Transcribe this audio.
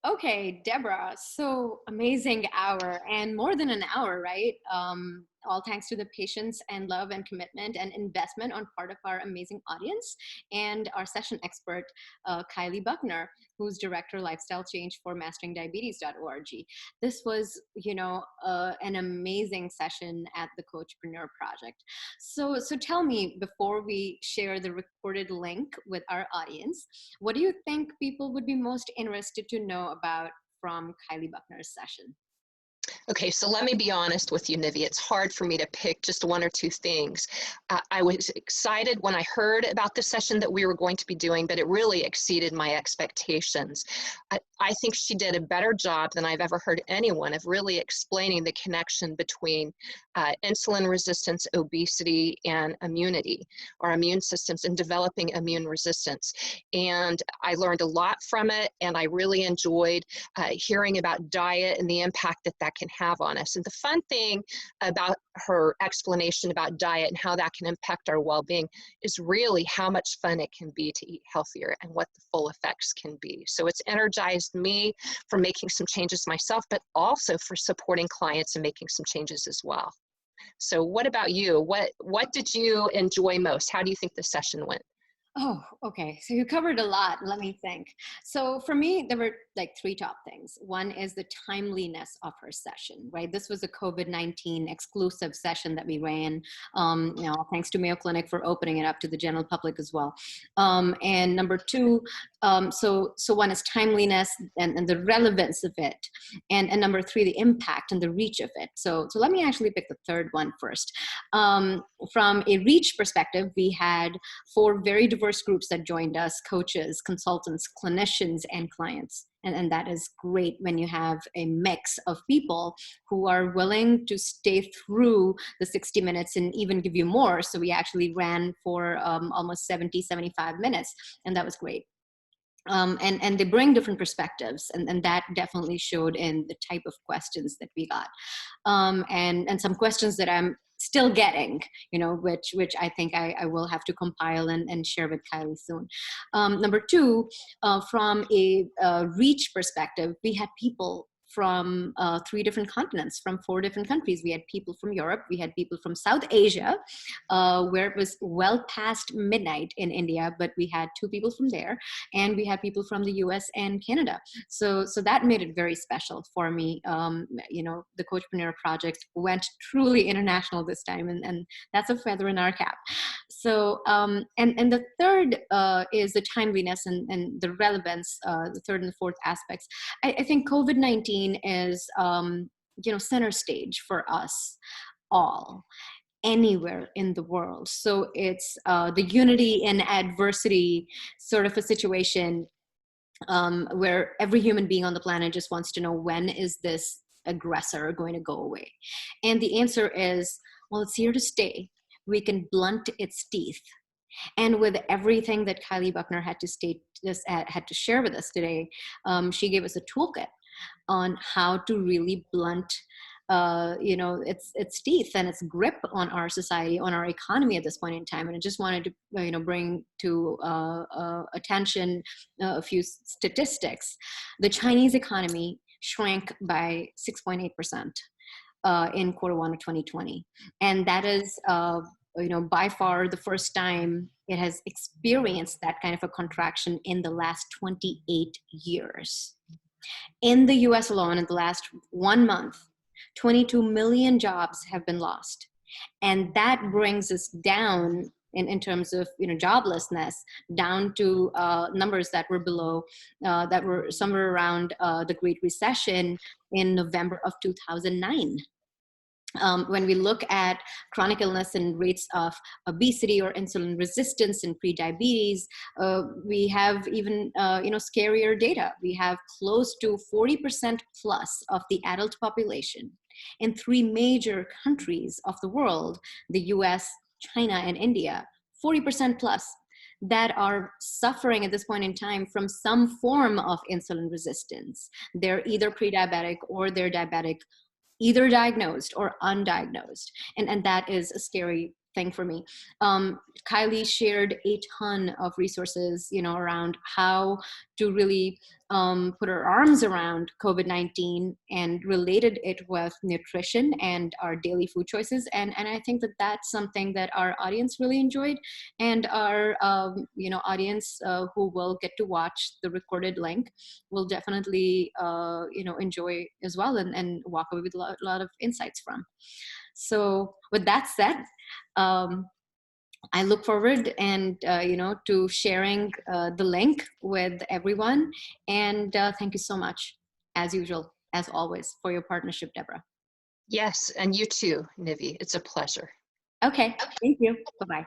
Okay, Debra, so amazing hour and more than an hour, right? All thanks to the patience and love and commitment and investment on part of our amazing audience and our session expert, Kylie Buckner, who's Director Lifestyle Change for masteringdiabetes.org. This was, an amazing session at the CoachPreneur Project. So tell me, before we share the recorded link with our audience, what do you think people would be most interested to know about from Kylie Buckner's session? Okay, so let me be honest with you, Nivi. It's hard for me to pick just one or two things. I was excited when I heard about the session that we were going to be doing, but it really exceeded my expectations. I think she did a better job than I've ever heard anyone of really explaining the connection between insulin resistance, obesity, and immunity, or immune systems, and developing immune resistance. And I learned a lot from it, and I really enjoyed hearing about diet and the impact that that can have on us. And the fun thing about her explanation about diet and how that can impact our well-being is really how much fun it can be to eat healthier and what the full effects can be. So it's energized me for making some changes myself, but also for supporting clients and making some changes as well. So what about you? What did you enjoy most? How do you think the session went? Oh, okay. So you covered a lot. Let me think. So for me, there were like three top things. One is the timeliness of her session, right? This was a COVID-19 exclusive session that we ran, thanks to Mayo Clinic for opening it up to the general public as well. And number two, so one is timeliness and the relevance of it. And number three, the impact and the reach of it. So let me actually pick the third one first. From a reach perspective, we had four very diverse groups that joined us: coaches, consultants, clinicians, and clients. And that is great when you have a mix of people who are willing to stay through the 60 minutes and even give you more. So we actually ran for almost 70, 75 minutes, and that was great. And they bring different perspectives, and that definitely showed in the type of questions that we got, and some questions that I'm still getting, which I think I will have to compile and share with Kylie soon. Number two, from a reach perspective, we had people from three different continents, from four different countries. We had people from Europe, we had people from South Asia, where it was well past midnight in India, but we had two people from there, and we had people from the US and Canada. So that made it very special for me. The CoachPreneur project went truly international this time, and that's a feather in our cap. So, and the third is the timeliness and the relevance, the third and the fourth aspects. I think COVID-19 is, center stage for us all, anywhere in the world. So it's the unity in adversity sort of a situation, where every human being on the planet just wants to know, when is this aggressor going to go away? And the answer is, well, it's here to stay. We can blunt its teeth. And with everything that Kylie Buckner had to share with us today, she gave us a toolkit on how to really blunt its teeth and its grip on our society, on our economy at this point in time. And I just wanted to bring to attention a few statistics. The Chinese economy shrank by 6.8% in Q1 of 2020, and that is by far the first time it has experienced that kind of a contraction in the last 28 years. In the US alone, in the last 1 month, 22 million jobs have been lost. And that brings us down in terms of joblessness, down to numbers that were below, that were somewhere around the Great Recession in November of 2009. When we look at chronic illness and rates of obesity or insulin resistance and prediabetes, we have even scarier data. We have close to 40% plus of the adult population in three major countries of the world, the US, China, and India, 40% plus, that are suffering at this point in time from some form of insulin resistance. They're either pre-diabetic or they're diabetic, either diagnosed or undiagnosed. And that is a scary thing for me. Kylie shared a ton of resources, around how to really put our arms around COVID-19 and related it with nutrition and our daily food choices. And I think that that's something that our audience really enjoyed, and our audience who will get to watch the recorded link will definitely enjoy as well, and walk away with a lot of insights from. So with that said, I look forward and to sharing the link with everyone. And thank you so much, as usual, as always, for your partnership, Debra. Yes, and you too, Nivi. It's a pleasure. Okay, thank you. Bye-bye.